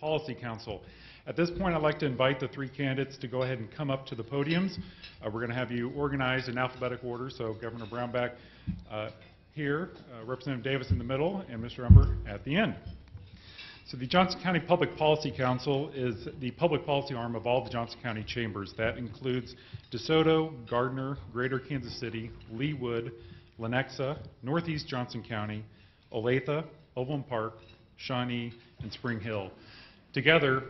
Policy Council. At this point, I'd like to invite the three candidates to go ahead and come up to the podiums. We're going to have you organized in alphabetical order, so Governor Brownback here, Representative Davis in the middle, and Mr. Umber at the end. So the Johnson County Public Policy Council is the public policy arm of all the Johnson County chambers. That includes DeSoto, Gardner, Greater Kansas City, Leawood, Lenexa, Northeast Johnson County, Olathe, Overland Park, Shawnee, and Spring Hill. Together,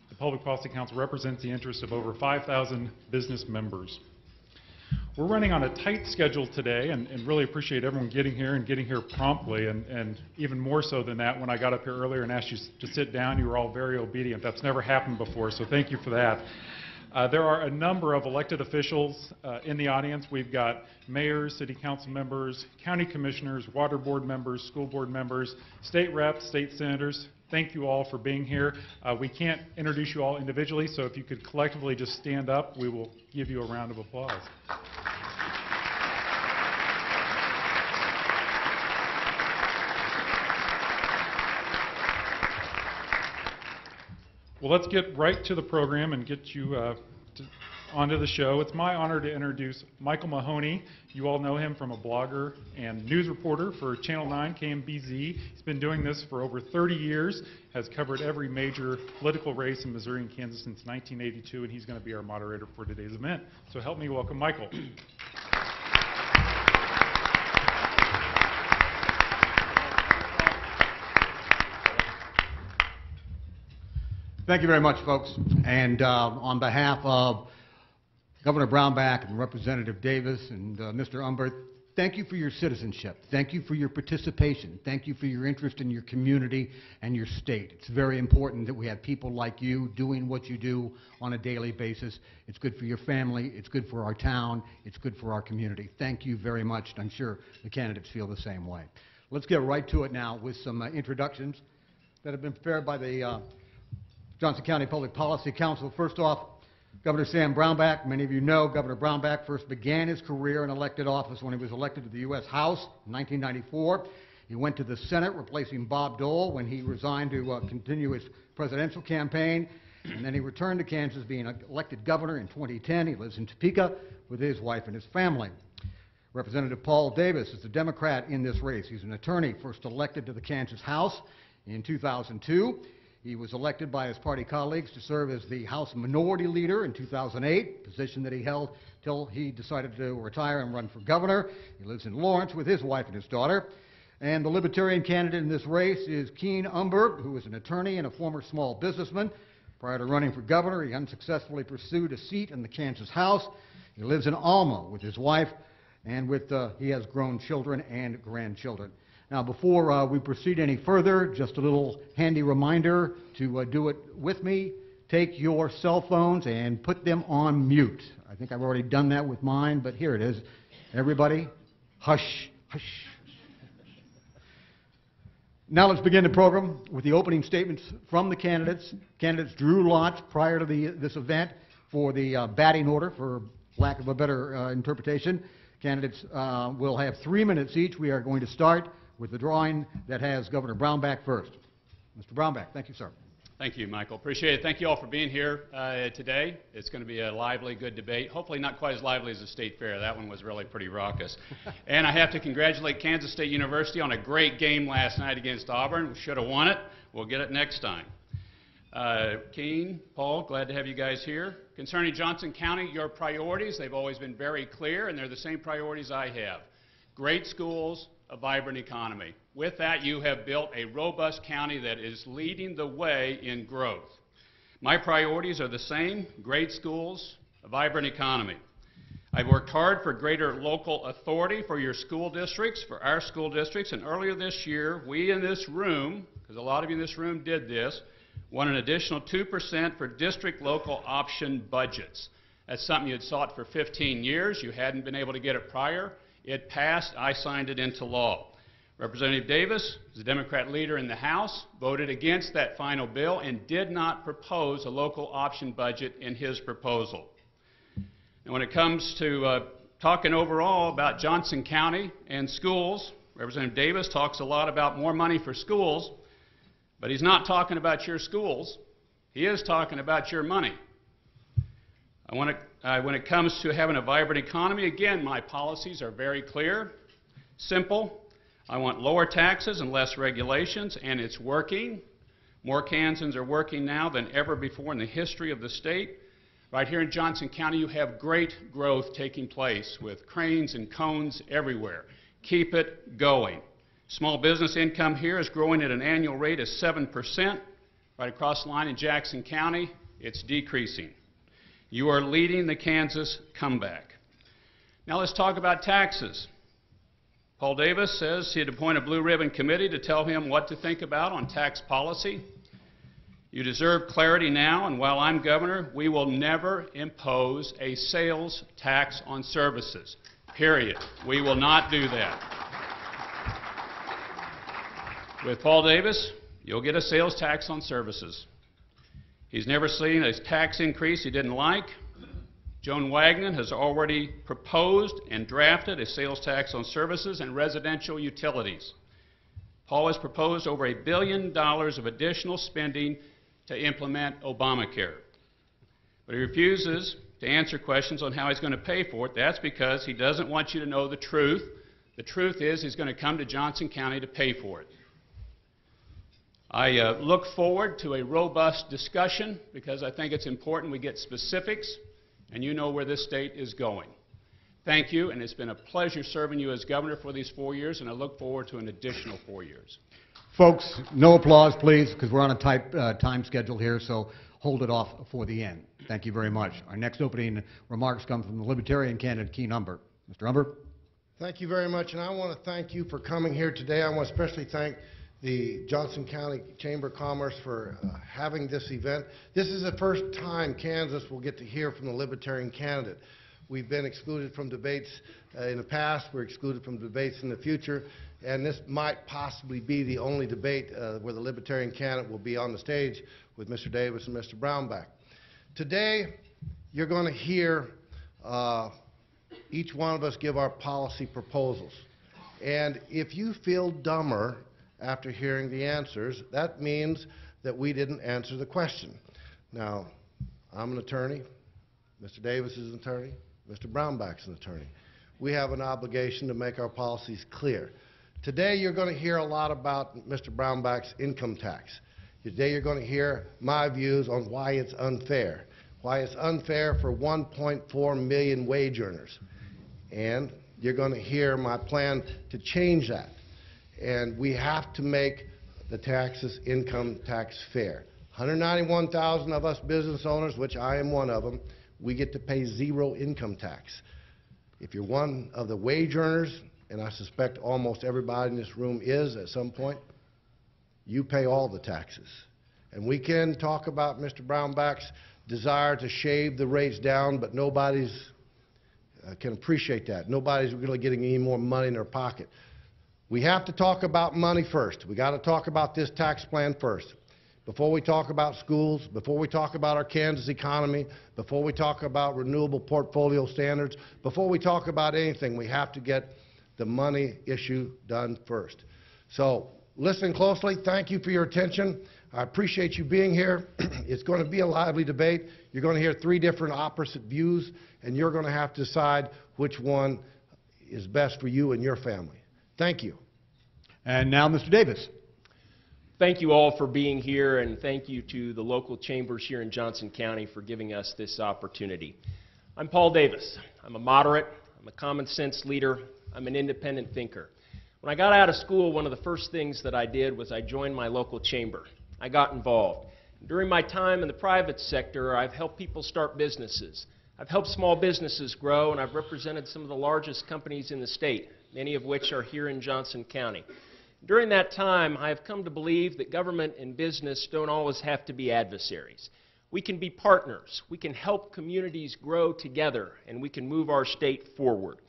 the Public Policy Council represents the interests of over 5,000 business members. We're running on a tight schedule today and really appreciate everyone getting here and getting here promptly, and even more so than that, when I got up here earlier and asked you to sit down, you were all very obedient. That's never happened before, so thank you for that. There are a number of elected officials in the audience. We've got mayors, city council members, county commissioners, water board members, school board members, state reps, state senators. Thank you all for being here. We can't introduce you all individually, so if you could collectively just stand up, we will give you a round of applause. Well, let's get right to the program and get you onto the show. It's my honor to introduce Michael Mahoney. You all know him from a blogger and news reporter for Channel 9 KMBZ. He's been doing this for over 30 years, has covered every major political race in Missouri and Kansas since 1982, and he's going to be our moderator for today's event. So help me welcome Michael. Thank you very much, folks. And on behalf of Governor Brownback and Representative Davis and Mr. Umber, thank you for your citizenship. Thank you for your participation. Thank you for your interest in your community and your state. It's very important that we have people like you doing what you do on a daily basis. It's good for your family. It's good for our town. It's good for our community. Thank you very much, and I'm sure the candidates feel the same way. Let's get right to it now with some introductions that have been prepared by the Johnson County Public Policy Council. First off, Governor Sam Brownback. Many of you know Governor Brownback first began his career in elected office when he was elected to the U.S. House in 1994. He went to the Senate, replacing Bob Dole when he resigned to continue his presidential campaign. And then he returned to Kansas, being elected governor in 2010. He lives in Topeka with his wife and his family. Representative Paul Davis is a Democrat in this race. He's an attorney, first elected to the Kansas House in 2002. He was elected by his party colleagues to serve as the House Minority Leader in 2008, a position that he held till he decided to retire and run for governor. He lives in Lawrence with his wife and his daughter. And the Libertarian candidate in this race is Keene Umber, who is an attorney and a former small businessman. Prior to running for governor, he unsuccessfully pursued a seat in the Kansas House. He lives in Alma with his wife, and he has grown children and grandchildren. Now, before we proceed any further, just a little handy reminder to do it with me. Take your cell phones and put them on mute. I think I've already done that with mine, but here it is. Everybody, hush, hush. Now let's begin the program with the opening statements from the candidates. Candidates drew lots prior to this event for the batting order, for lack of a better interpretation. Candidates will have 3 minutes each. We are going to start with the drawing that has Governor Brownback first. Mr. Brownback, thank you, sir. Thank you, Michael. Appreciate it. Thank you all for being here today. It's going to be a lively, good debate. Hopefully not quite as lively as the state fair. That one was really pretty raucous. And I have to congratulate Kansas State University on a great game last night against Auburn. We should have won it. We'll get it next time. Keene, Paul, glad to have you guys here. Concerning Johnson County, your priorities, they've always been very clear, and they're the same priorities I have. Great schools, a vibrant economy. With that, you have built a robust county that is leading the way in growth. My priorities are the same: great schools, a vibrant economy. I've worked hard for greater local authority for your school districts, for our school districts, and earlier this year, we in this room, because a lot of you in this room did this, won an additional 2% for district local option budgets. That's something you had sought for 15 years. You hadn't been able to get it prior. It passed. I signed it into law. Representative Davis, as a Democrat leader in the House, voted against that final bill and did not propose a local option budget in his proposal. And when it comes to talking overall about Johnson County and schools, Representative Davis talks a lot about more money for schools. But he's not talking about your schools. He is talking about your money. When it comes to having a vibrant economy, again, my policies are very clear, simple. I want lower taxes and less regulations, and it's working. More Kansans are working now than ever before in the history of the state. Right here in Johnson County, you have great growth taking place with cranes and cones everywhere. Keep it going. Small business income here is growing at an annual rate of 7%. Right across the line in Jackson County, it's decreasing. You are leading the Kansas comeback. Now let's talk about taxes. Paul Davis says he'd appoint a blue ribbon committee to tell him what to think about on tax policy. You deserve clarity now, and while I'm governor, we will never impose a sales tax on services. Period. We will not do that. With Paul Davis, you'll get a sales tax on services. He's never seen a tax increase he didn't like. Joan Wagner has already proposed and drafted a sales tax on services and residential utilities. Paul has proposed over $1 billion of additional spending to implement Obamacare. But he refuses to answer questions on how he's going to pay for it. That's because he doesn't want you to know the truth. The truth is he's going to come to Johnson County to pay for it. I look forward to a robust discussion because I think it's important we get specifics and you know where this state is going. Thank you, and it's been a pleasure serving you as governor for these 4 years, and I look forward to an additional 4 years. Folks, no applause, please, because we're on a tight time schedule here, so hold it off for the end. Thank you very much. Our next opening remarks come from the Libertarian candidate, Keene Humbert. Mr. Humbert. Thank you very much, and I want to thank you for coming here today. I want to especially thank the Johnson County Chamber of Commerce for having this event. This is the first time Kansas will get to hear from the Libertarian candidate. We've been excluded from debates in the past. We're excluded from debates in the future. And this might possibly be the only debate where the Libertarian candidate will be on the stage with Mr. Davis and Mr. Brownback. Today, you're going to hear each one of us give our policy proposals. And if you feel dumber after hearing the answers, that means that we didn't answer the question. Now, I'm an attorney. Mr. Davis is an attorney. Mr. Brownback's an attorney. We have an obligation to make our policies clear. Today, you're going to hear a lot about Mr. Brownback's income tax. Today, you're going to hear my views on why it's unfair. Why it's unfair for 1.4 million wage earners. And you're going to hear my plan to change that. And we have to make the taxes, income tax, fair. 191,000 of us business owners, which I am one of them, we get to pay zero income tax. If you're one of the wage earners, and I suspect almost everybody in this room is at some point, you pay all the taxes. And we can talk about Mr. Brownback's desire to shave the rates down, but nobody's can appreciate that. Nobody's really getting any more money in their pocket. We have to talk about money first. We got to talk about this tax plan first. Before we talk about schools, before we talk about our Kansas economy, before we talk about renewable portfolio standards, before we talk about anything, we have to get the money issue done first. So listen closely. Thank you for your attention. I appreciate you being here. It's going to be a lively debate. You're going to hear 3 different opposite views, and you're going to have to decide which one is best for you and your family. Thank you. And now, Mr. Davis. Thank you all for being here, and thank you to the local chambers here in Johnson County for giving us this opportunity. I'm Paul Davis. I'm a moderate. I'm a common sense leader. I'm an independent thinker. When I got out of school, one of the first things that I did was I joined my local chamber. I got involved. During my time in the private sector, I've helped people start businesses. I've helped small businesses grow, and I've represented some of the largest companies in the state, many of which are here in Johnson County. During that time, I have come to believe that government and business don't always have to be adversaries. We can be partners. We can help communities grow together, and we can move our state forward.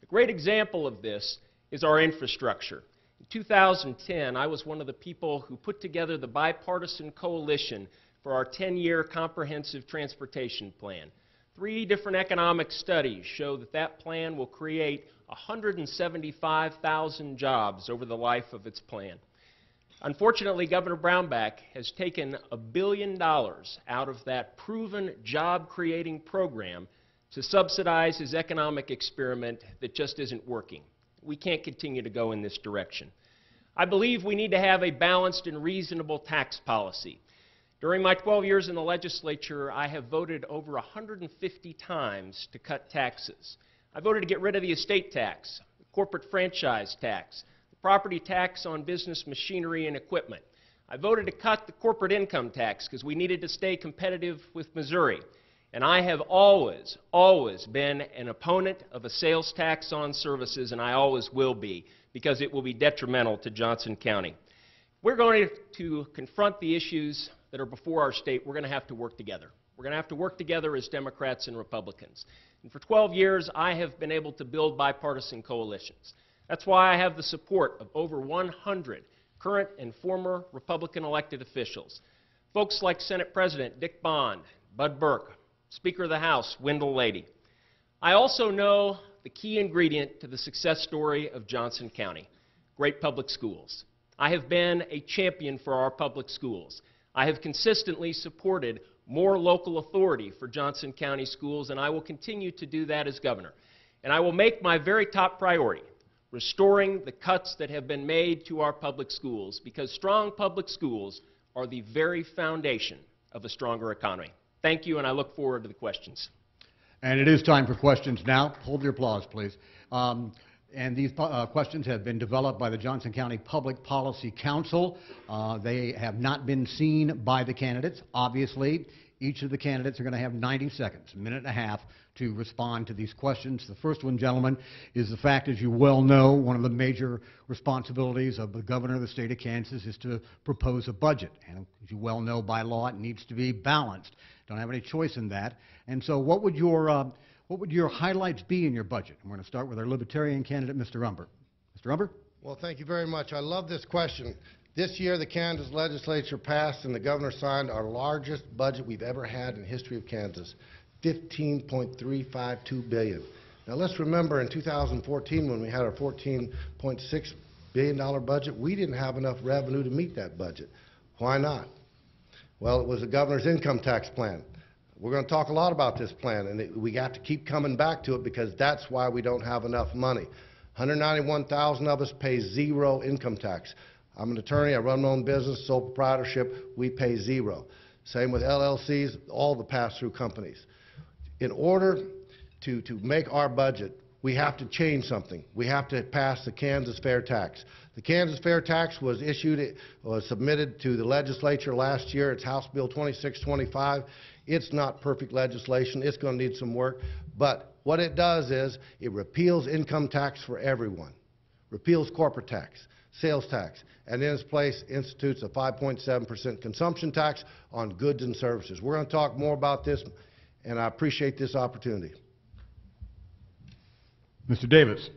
A great example of this is our infrastructure. In 2010, I was one of the people who put together the bipartisan coalition for our 10-year comprehensive transportation plan. 3 different economic studies show that that plan will create 175,000 jobs over the life of its plan. Unfortunately, Governor Brownback has taken $1 billion out of that proven job-creating program to subsidize his economic experiment that just isn't working. We can't continue to go in this direction. I believe we need to have a balanced and reasonable tax policy. During my 12 years in the legislature, I have voted over 150 times to cut taxes. I voted to get rid of the estate tax, the corporate franchise tax, the property tax on business machinery and equipment. I voted to cut the corporate income tax because we needed to stay competitive with Missouri. And I have always, always been an opponent of a sales tax on services, and I always will be, because it will be detrimental to Johnson County. We're going to confront the issues that are before our state. We're going to have to work together. We're going to have to work together as Democrats and Republicans. And for 12 years, I have been able to build bipartisan coalitions. That's why I have the support of over 100 current and former Republican elected officials. Folks like Senate President Dick Bond, Bud Burke, Speaker of the House, Wendell Leidy. I also know the key ingredient to the success story of Johnson County: great public schools. I have been a champion for our public schools. I have consistently supported more local authority for Johnson County schools, and I will continue to do that as governor. And I will make my very top priority restoring the cuts that have been made to our public schools, because strong public schools are the very foundation of a stronger economy. Thank you, and I look forward to the questions. And it is time for questions now. Hold your applause, please. And these questions have been developed by the Johnson County Public Policy Council. They have not been seen by the candidates. Obviously, each of the candidates are going to have 90 seconds, a minute and a half, to respond to these questions. The first one, gentlemen, is the fact, as you well know, one of the major responsibilities of the governor of the state of Kansas is to propose a budget. And as you well know, by law, it needs to be balanced. Don't have any choice in that. And so what would your highlights be in your budget? I'm going to start with our Libertarian candidate, Mr. Umber. Mr. Umber? Well, thank you very much. I love this question. This year, the Kansas legislature passed and the governor signed our largest budget we've ever had in the history of Kansas, $15.352 billion. Now, let's remember in 2014, when we had our $14.6 billion budget, we didn't have enough revenue to meet that budget. Why not? Well, it was the governor's income tax plan. We're going to talk a lot about this plan, and we have to keep coming back to it because that's why we don't have enough money. 191,000 of us pay zero income tax. I'm an attorney. I run my own business, sole proprietorship. We pay zero. Same with LLCs, all the pass-through companies. In order to make our budget, we have to change something. We have to pass the Kansas Fair Tax. The Kansas Fair Tax was submitted to the legislature last year. It's House Bill 2625. It's not perfect legislation. It's going to need some work. But what it does is it repeals income tax for everyone, repeals corporate tax, sales tax, and in its place institutes a 5.7% consumption tax on goods and services. We're going to talk more about this, and I appreciate this opportunity. Mr. Davis.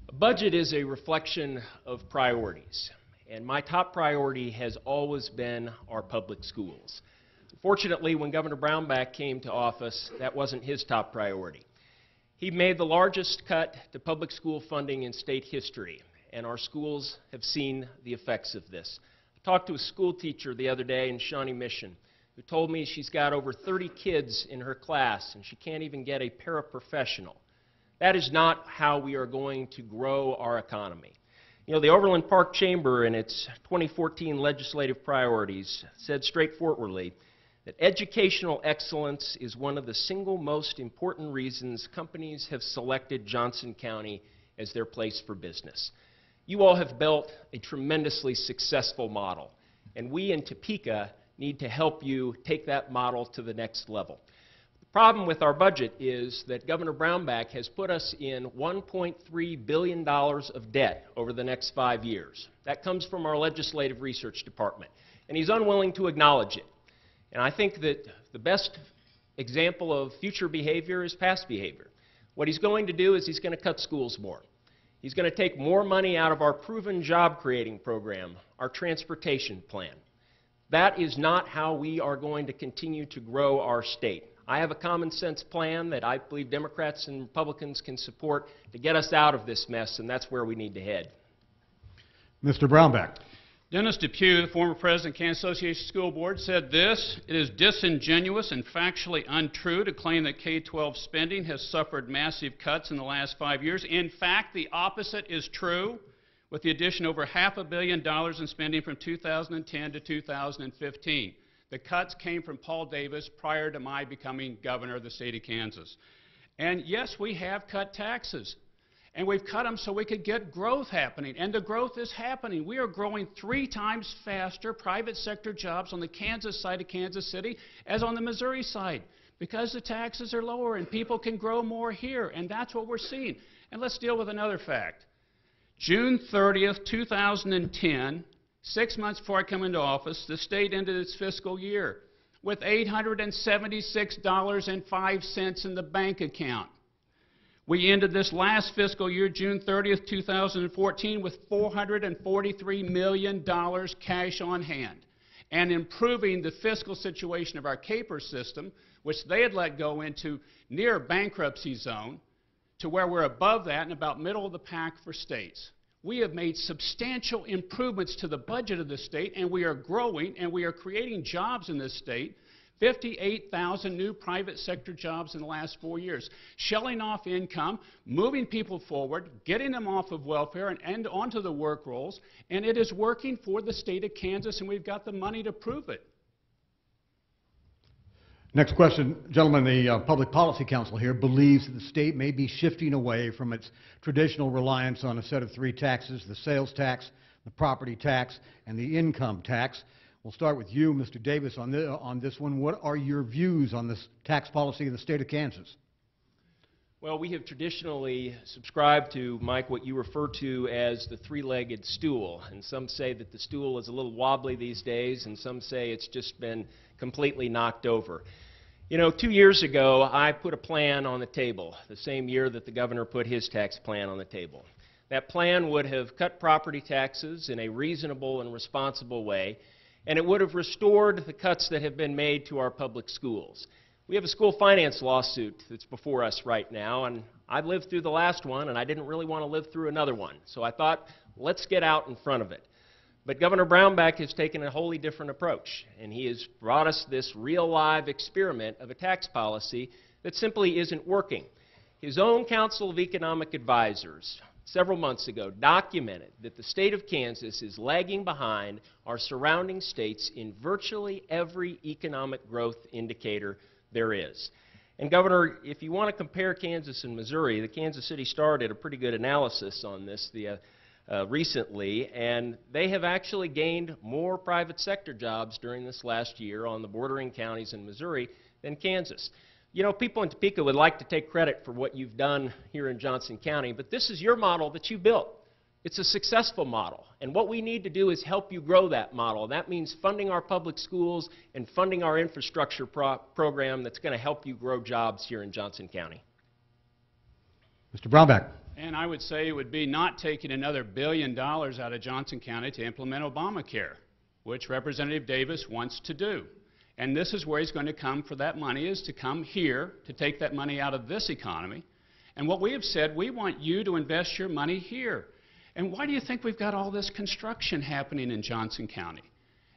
A budget is a reflection of priorities, and my top priority has always been our public schools. Fortunately, when Governor Brownback came to office, that wasn't his top priority. He made the largest cut to public school funding in state history, and our schools have seen the effects of this. I talked to a school teacher the other day in Shawnee Mission who told me she's got over 30 kids in her class and she can't even get a paraprofessional. That is not how we are going to grow our economy. You know, the Overland Park Chamber in its 2014 legislative priorities said straightforwardly that educational excellence is one of the single most important reasons companies have selected Johnson County as their place for business. You all have built a tremendously successful model, and we in Topeka need to help you take that model to the next level. The problem with our budget is that Governor Brownback has put us in $1.3 billion of debt over the next 5 years. That comes from our Legislative Research Department, and he's unwilling to acknowledge it. And I think that the best example of future behavior is past behavior. What he's going to do is he's going to cut schools more. He's going to take more money out of our proven job-creating program, our transportation plan. That is not how we are going to continue to grow our state. I have a common sense plan that I believe Democrats and Republicans can support to get us out of this mess, and that's where we need to head. Mr. Brownback. Dennis Depew, the former president of Kansas Association School Board, said this: "It is disingenuous and factually untrue to claim that K-12 spending has suffered massive cuts in the last 5 years. In fact, the opposite is true, with the addition of over $500 million in spending from 2010 to 2015. The cuts came from Paul Davis prior to my becoming governor of the state of Kansas. And yes, we have cut taxes. And we've cut them so we could get growth happening, and the growth is happening. We are growing 3 times faster private sector jobs on the Kansas side of Kansas City as on the Missouri side, because the taxes are lower and people can grow more here, and that's what we're seeing. And let's deal with another fact. June 30th, 2010, 6 months before I come into office, the state ended its fiscal year with $876.05 in the bank account. We ended this last fiscal year, June 30th, 2014, with $443 million cash on hand, and improving the fiscal situation of our CAPER system, which they had let go into near bankruptcy zone, to where we're above that and about middle of the pack for states. We have made substantial improvements to the budget of the state, and we are growing, and we are creating jobs in this state. 58,000 new private sector jobs in the last 4 years, shelling off income, moving people forward, getting them off of welfare and onto the work rolls, and it is working for the state of Kansas, and we've got the money to prove it. Next question, gentlemen. The Public Policy Council here believes that the state may be shifting away from its traditional reliance on a set of 3 taxes: the sales tax, the property tax, and the income tax. We'll start with you, Mr. Davis, on this one. What are your views on this tax policy in the state of Kansas? Well, we have traditionally subscribed to, Mike, what you refer to as the 3-legged stool. And some say that the stool is a little wobbly these days, and some say it's just been completely knocked over. You know, 2 years ago, I put a plan on the table, the same year that the governor put his tax plan on the table. That plan would have cut property taxes in a reasonable and responsible way, and it would have restored the cuts that have been made to our public schools. We have a school finance lawsuit that's before us right now, and I've lived through the last one, and I didn't really want to live through another one. So I thought, let's get out in front of it. But Governor Brownback has taken a wholly different approach, and he has brought us this real live experiment of a tax policy that simply isn't working. His own Council of Economic Advisors several months ago documented that the state of Kansas is lagging behind our surrounding states in virtually every economic growth indicator there is. And Governor, if you want to compare Kansas and Missouri, the Kansas City Star did a pretty good analysis on this recently, and they have actually gained more private sector jobs during this last year on the bordering counties in Missouri than Kansas. You know, people in Topeka would like to take credit for what you've done here in Johnson County, but this is your model that you built. It's a successful model, and what we need to do is help you grow that model. That means funding our public schools and funding our infrastructure program that's going to help you grow jobs here in Johnson County. Mr. Brownback. And I would say it would be not taking another $1 billion out of Johnson County to implement Obamacare, which Representative Davis wants to do. And this is where he's going to come for that money, is to come here to take that money out of this economy. And what we have said, we want you to invest your money here. And why do you think we've got all this construction happening in Johnson County?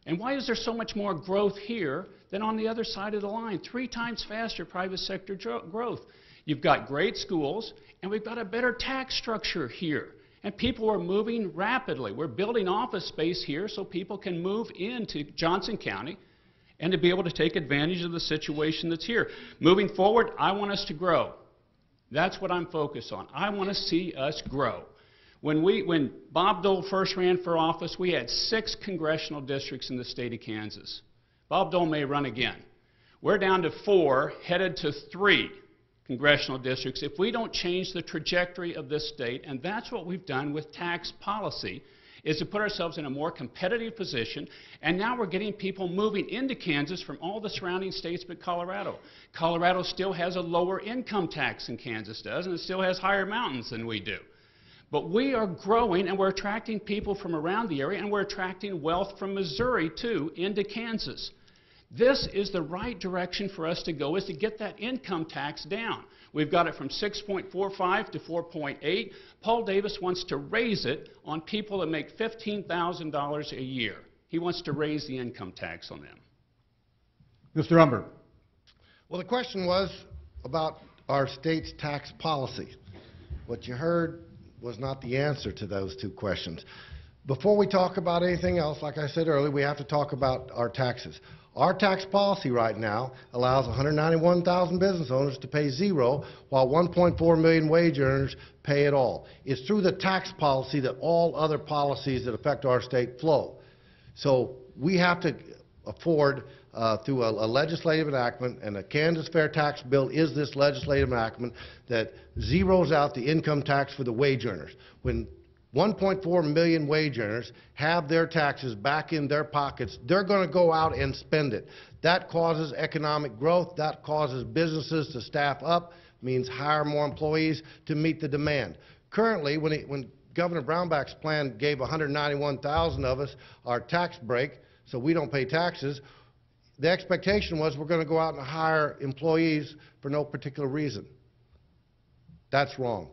And why is there so much more growth here than on the other side of the line? 3 times faster private sector growth. You've got great schools, and we've got a better tax structure here. And people are moving rapidly. We're building office space here so people can move into Johnson County and to be able to take advantage of the situation that's here. Moving forward, I want us to grow. That's what I'm focused on. I want to see us grow. When Bob Dole first ran for office, we had 6 congressional districts in the state of Kansas. Bob Dole may run again. We're down to 4, headed to 3 congressional districts if we don't change the trajectory of this state, and that's what we've done with tax policy, is to put ourselves in a more competitive position, and now we're getting people moving into Kansas from all the surrounding states but Colorado. Colorado still has a lower income tax than Kansas does, and it still has higher mountains than we do. But we are growing, and we're attracting people from around the area, and we're attracting wealth from Missouri, too, into Kansas. This is the right direction for us to go, is to get that income tax down. We've got it from 6.45 to 4.8. Paul Davis wants to raise it on people that make $15,000 a year. He wants to raise the income tax on them. Mr. Umber. Well, the question was about our state's tax policy. What you heard was not the answer to those two questions. Before we talk about anything else, like I said earlier, we have to talk about our taxes. Our tax policy right now allows 191,000 business owners to pay zero, while 1.4 million wage earners pay it all. It's through the tax policy that all other policies that affect our state flow. So we have to afford, through a legislative enactment, and the Kansas Fair Tax Bill is this legislative enactment that zeroes out the income tax for the wage earners. When 1.4 million wage earners have their taxes back in their pockets, they're going to go out and spend it. That causes economic growth. That causes businesses to staff up, means hire more employees to meet the demand. Currently, when Governor Brownback's plan gave 191,000 of us our tax break, so we don't pay taxes, the expectation was we're going to go out and hire employees for no particular reason. That's wrong.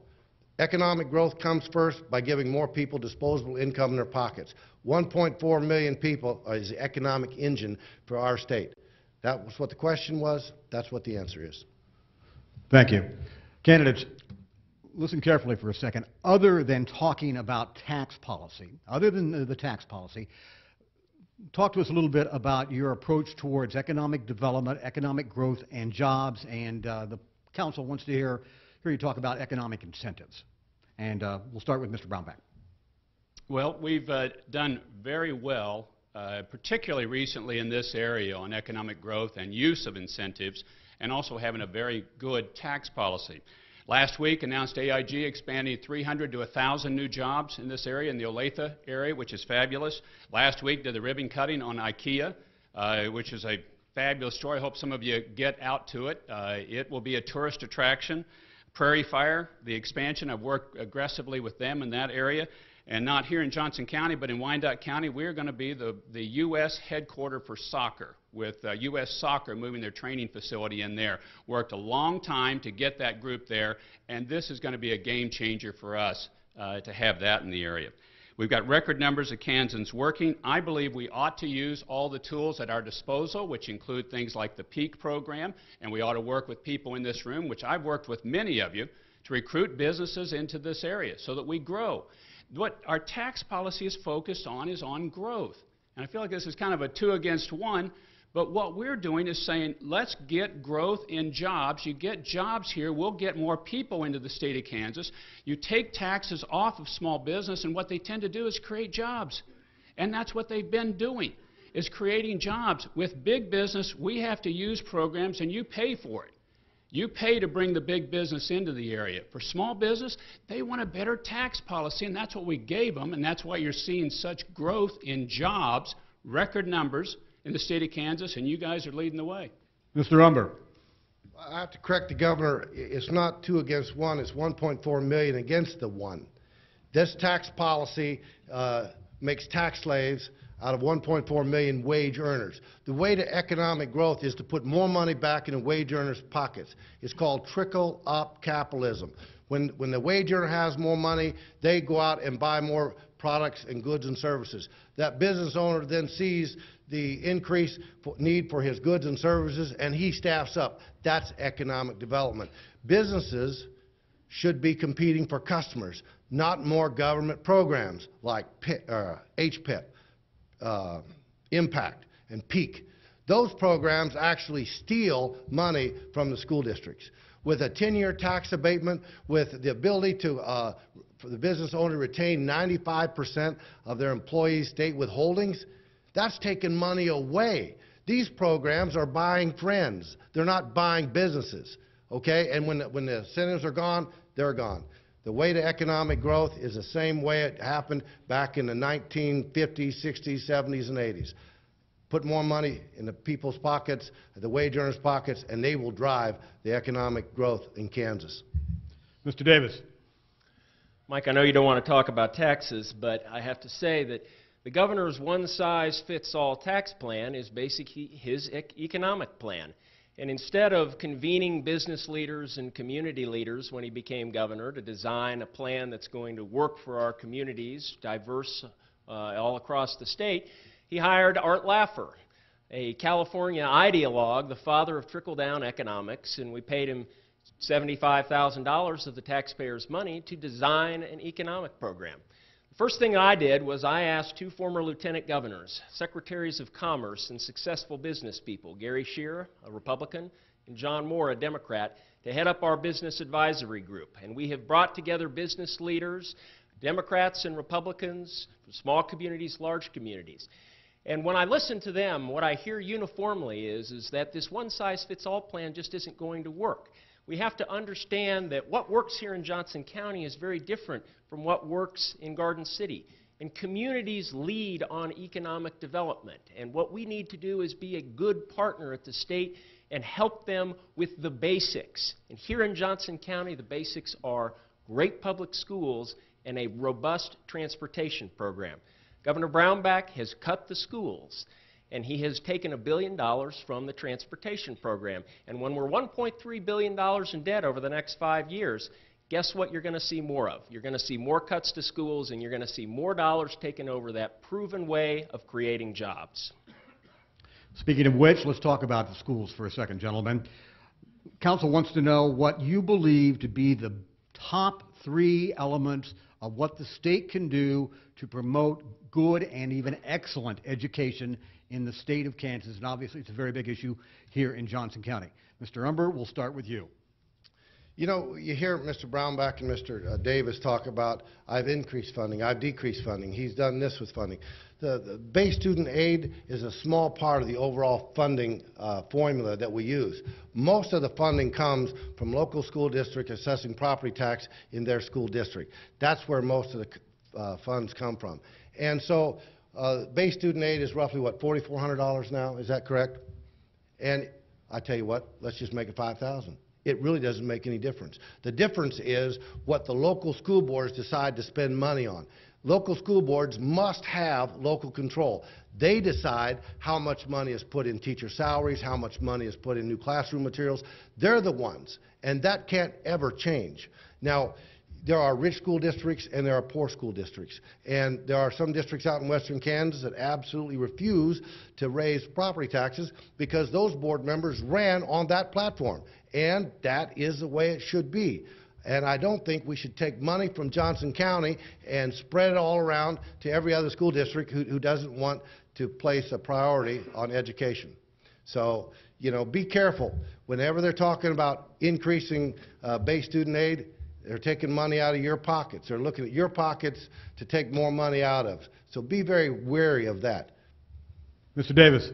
Economic growth comes first by giving more people disposable income in their pockets. 1.4 million people is the economic engine for our state. That was what the question was. That's what the answer is. Thank you. Candidates, listen carefully for a second. Other than talking about tax policy, other than the tax policy, talk to us a little bit about your approach towards economic development, economic growth, and jobs. And the council wants to hear you talk about economic incentives. And we'll start with Mr. Brownback. Well, we've done very well, particularly recently in this area, on economic growth and use of incentives, and also having a very good tax policy. Last week announced AIG expanding 300 to 1,000 new jobs in this area, in the Olathe area, which is fabulous. Last week did the ribbon cutting on IKEA, which is a fabulous story. I hope some of you get out to it. It will be a tourist attraction. Prairie Fire, the expansion, I've worked aggressively with them in that area. And not here in Johnson County, but in Wyandotte County, we're going to be the U.S. headquarter for soccer, with U.S. Soccer moving their training facility in there. Worked a long time to get that group there, and this is going to be a game changer for us to have that in the area. We've got record numbers of Kansans working. I believe we ought to use all the tools at our disposal, which include things like the PEAK program, and we ought to work with people in this room, which I've worked with many of you, to recruit businesses into this area so that we grow. What our tax policy is focused on is on growth. And I feel like this is kind of a 2 against 1, but what we're doing is saying, let's get growth in jobs. You get jobs here, we'll get more people into the state of Kansas. You take taxes off of small business, and what they tend to do is create jobs. And that's what they've been doing, is creating jobs. With big business, we have to use programs, and you pay for it. You pay to bring the big business into the area. For small business, they want a better tax policy, and that's what we gave them, and that's why you're seeing such growth in jobs, record numbers in the state of Kansas, and you guys are leading the way. Mr. Umber. I have to correct the governor. It's not 2 against 1. It's 1.4 million against the 1. This tax policy makes tax slaves out of 1.4 million wage earners. The way to economic growth is to put more money back in the wage earners' pockets. It's called trickle-up capitalism. When the wage earner has more money, they go out and buy more products and goods and services. That business owner then sees the increased need for his goods and services, and he staffs up. That's economic development. Businesses should be competing for customers, not more government programs like HPIP, Impact, and PEAK. Those programs actually steal money from the school districts. With a 10-year tax abatement, with the ability to for the business owner to retain 95% of their employees' state withholdings, that's taking money away. These programs are buying friends. They're not buying businesses, okay? And when the incentives are gone, they're gone. The way to economic growth is the same way it happened back in the 1950s, 60s, 70s, and 80s. Put more money in the people's pockets, the wage earners' pockets, and they will drive the economic growth in Kansas. Mr. Davis. Mike, I know you don't want to talk about taxes, but I have to say that the governor's one-size-fits-all tax plan is basically his economic plan. And instead of convening business leaders and community leaders when he became governor to design a plan that's going to work for our communities, diverse all across the state, he hired Art Laffer, a California ideologue, the father of trickle-down economics, and we paid him $75,000 of the taxpayers' money to design an economic program. The first thing I did was I asked two former lieutenant governors, secretaries of commerce, and successful business people, Gary Scheer, a Republican, and John Moore, a Democrat, to head up our business advisory group. And we have brought together business leaders, Democrats and Republicans, from small communities, large communities. And when I listen to them, what I hear uniformly is that this one-size-fits-all plan just isn't going to work. We have to understand that what works here in Johnson County is very different from what works in Garden City. And communities lead on economic development. And what we need to do is be a good partner at the state and help them with the basics. And here in Johnson County, the basics are great public schools and a robust transportation program. Governor Brownback has cut the schools, and he has taken $1 billion from the transportation program. And when we're $1.3 billion in debt over the next 5 years, guess what you're going to see more of? You're going to see more cuts to schools, and you're going to see more dollars taken over that proven way of creating jobs. Speaking of which, let's talk about the schools for a second, gentlemen. Council wants to know what you believe to be the top 3 elements of what the state can do to promote good and even excellent education in the state of Kansas. And obviously, it's a very big issue here in Johnson County. Mr. Umber, we'll start with you. You know, you hear Mr. Brownback and Mr. Davis talk about, I've increased funding, I've decreased funding, he's done this with funding. The base student aid is a small part of the overall funding formula that we use. Most of the funding comes from local school districts assessing property tax in their school district. That's where most of the funds come from. And so base student aid is roughly, what, $4,400 now, is that correct? And I tell you what, let's just make it $5,000. It really doesn't make any difference. The difference is what the local school boards decide to spend money on. Local school boards must have local control. They decide how much money is put in teacher salaries, how much money is put in new classroom materials. They're the ones, and that can't ever change. Now, there are rich school districts and there are poor school districts. And there are some districts out in western Kansas that absolutely refuse to raise property taxes because those board members ran on that platform. And that is the way it should be. And I don't think we should take money from Johnson County and spread it all around to every other school district who doesn't want to place a priority on education. So, you know, be careful. Whenever they're talking about increasing base student aid, they're taking money out of your pockets. They're looking at your pockets to take more money out of. So be very wary of that. Mr. Davis.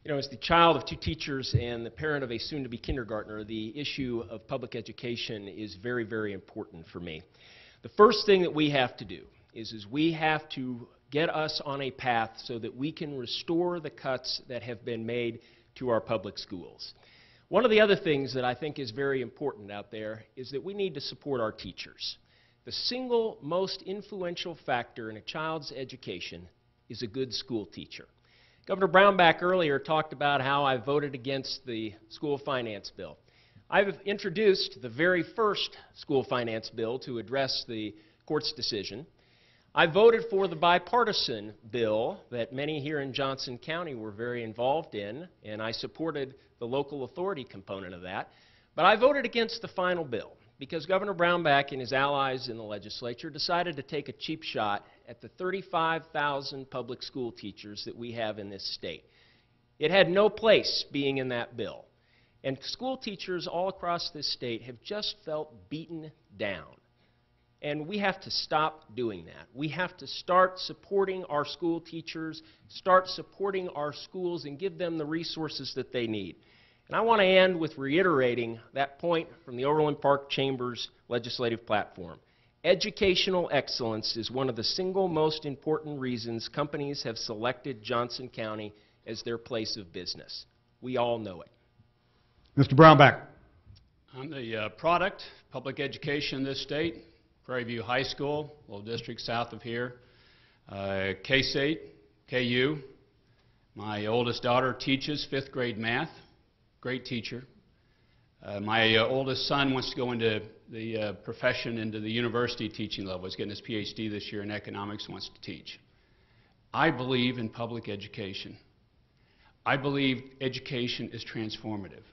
You know, as the child of 2 teachers and the parent of a soon-to-be kindergartner, the issue of public education is very, very important for me. The first thing that we have to do is we have to get us on a path so that we can restore the cuts that have been made to our public schools. One of the other things that I think is very important out there is that we need to support our teachers. The single most influential factor in a child's education is a good school teacher. Governor Brownback earlier talked about how I voted against the school finance bill. I've introduced the very first school finance bill to address the court's decision. I voted for the bipartisan bill that many here in Johnson County were very involved in, and I supported the local authority component of that. But I voted against the final bill because Governor Brownback and his allies in the legislature decided to take a cheap shot at the 35,000 public school teachers that we have in this state. It had no place being in that bill. And school teachers all across this state have just felt beaten down. And we have to stop doing that. We have to start supporting our school teachers, start supporting our schools, and give them the resources that they need. And I want to end with reiterating that point from the Overland Park Chamber's legislative platform. Educational excellence is one of the single most important reasons companies have selected Johnson County as their place of business. We all know it. Mr. Brownback. I'm the product, public education in this state, Prairie View High School, a little district south of here, K-State, KU. My oldest daughter teaches 5th grade math. great teacher. My oldest son wants to go into the profession, into the university teaching level. He's getting his PhD this year in economics, wants to teach. I believe in public education. I believe education is transformative.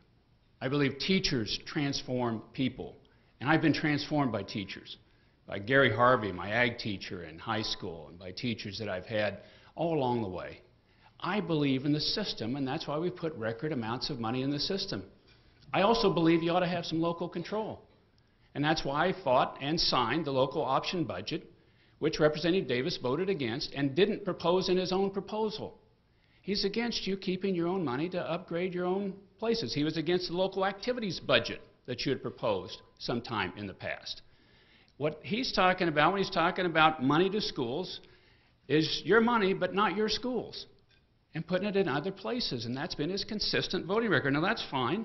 I believe teachers transform people. And I've been transformed by teachers, by Gary Harvey, my ag teacher in high school, and by teachers that I've had all along the way. I believe in the system, and that's why we put record amounts of money in the system. I also believe you ought to have some local control. And that's why I fought and signed the local option budget, which Representative Davis voted against and didn't propose in his own proposal. He's against you keeping your own money to upgrade your own places. He was against the local activities budget that you had proposed sometime in the past. What he's talking about when he's talking about money to schools is your money but not your schools, and putting it in other places, and that's been his consistent voting record. Now that's fine,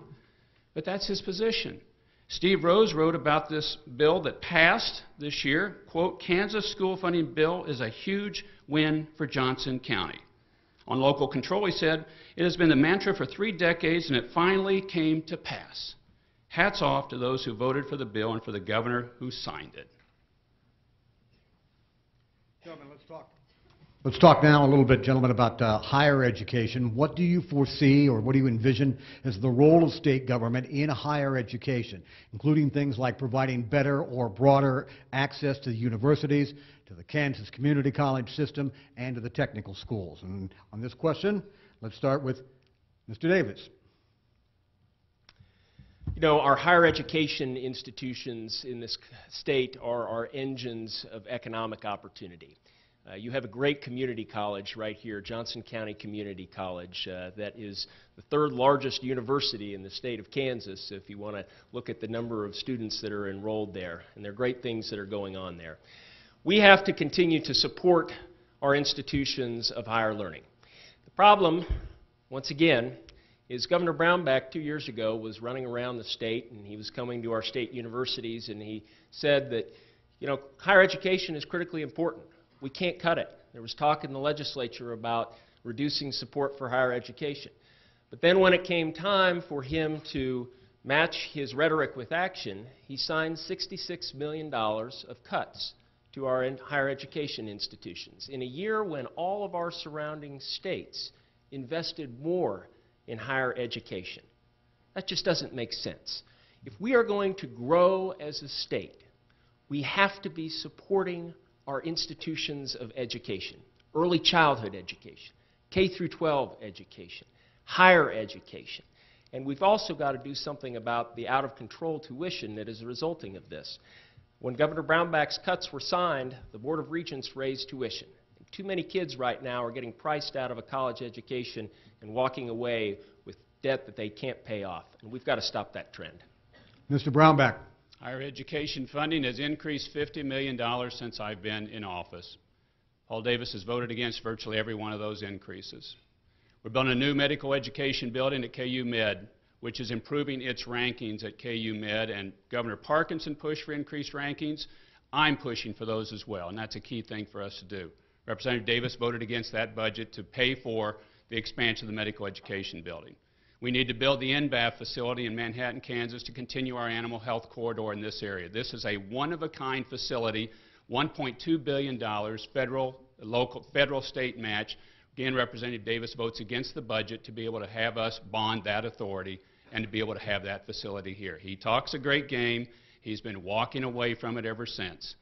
but that's his position. Steve Rose wrote about this bill that passed this year, quote, "Kansas school funding bill is a huge win for Johnson County." On local control, he said, "It has been the mantra for 3 decades, and it finally came to pass. Hats off to those who voted for the bill and for the governor who signed it." Gentlemen, let's talk. Let's talk now a little bit, gentlemen, about higher education. What do you foresee or what do you envision as the role of state government in higher education, including things like providing better or broader access to the universities, to the Kansas Community College system, and to the technical schools? And on this question, let's start with Mr. Davis. You know, our higher education institutions in this state are our engines of economic opportunity. You have a great community college right here, Johnson County Community College, that is the 3rd largest university in the state of Kansas, if you want to look at the number of students that are enrolled there. And there are great things that are going on there. We have to continue to support our institutions of higher learning. The problem, once again, is Governor Brownback 2 years ago was running around the state, and he was coming to our state universities, and he said that, you know, higher education is critically important. We can't cut it. There was talk in the legislature about reducing support for higher education. But then when it came time for him to match his rhetoric with action, he signed $66 million of cuts to our higher education institutions in a year when all of our surrounding states invested more in higher education. That just doesn't make sense. If we are going to grow as a state, we have to be supporting our institutions of education, early childhood education, K through 12 education, higher education. And we've also got to do something about the out-of-control tuition that is resulting of this. When Governor Brownback's cuts were signed, the Board of Regents raised tuition. Too many kids right now are getting priced out of a college education and walking away with debt that they can't pay off. And we've got to stop that trend. Mr. Brownback. Higher education funding has increased $50 million since I've been in office. Paul Davis has voted against virtually every one of those increases. We're building a new medical education building at KU Med, which is improving its rankings at KU Med, and Governor Parkinson pushed for increased rankings. I'm pushing for those as well, and that's a key thing for us to do. Representative Davis voted against that budget to pay for the expansion of the medical education building. We need to build the NBAF facility in Manhattan, Kansas to continue our animal health corridor in this area. This is a one-of-a-kind facility, $1.2 billion federal state match. Again, Representative Davis votes against the budget to be able to have us bond that authority and to be able to have that facility here. He talks a great game. He's been walking away from it ever since.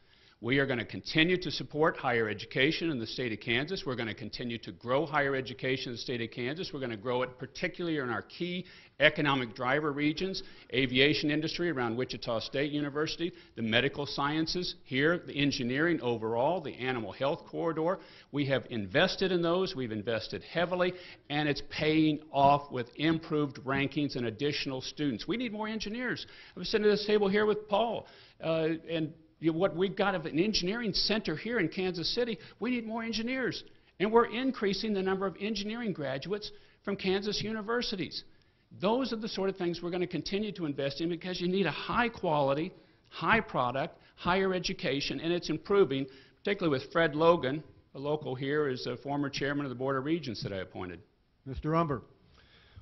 We are going to continue to support higher education in the state of Kansas. We're going to continue to grow higher education in the state of Kansas. We're going to grow it particularly in our key economic driver regions, aviation industry around Wichita State University, the medical sciences here, the engineering overall, the animal health corridor. We have invested in those. We've invested heavily, and it's paying off with improved rankings and additional students. We need more engineers. I was sitting at this table here with Paul, and what we've got of an engineering center here in Kansas City, we need more engineers. And we're increasing the number of engineering graduates from Kansas universities. Those are the sort of things we're going to continue to invest in because you need a high quality, high product, higher education, and it's improving, particularly with Fred Logan, a local here, is a former chairman of the Board of Regents that I appointed. Mr. Umber.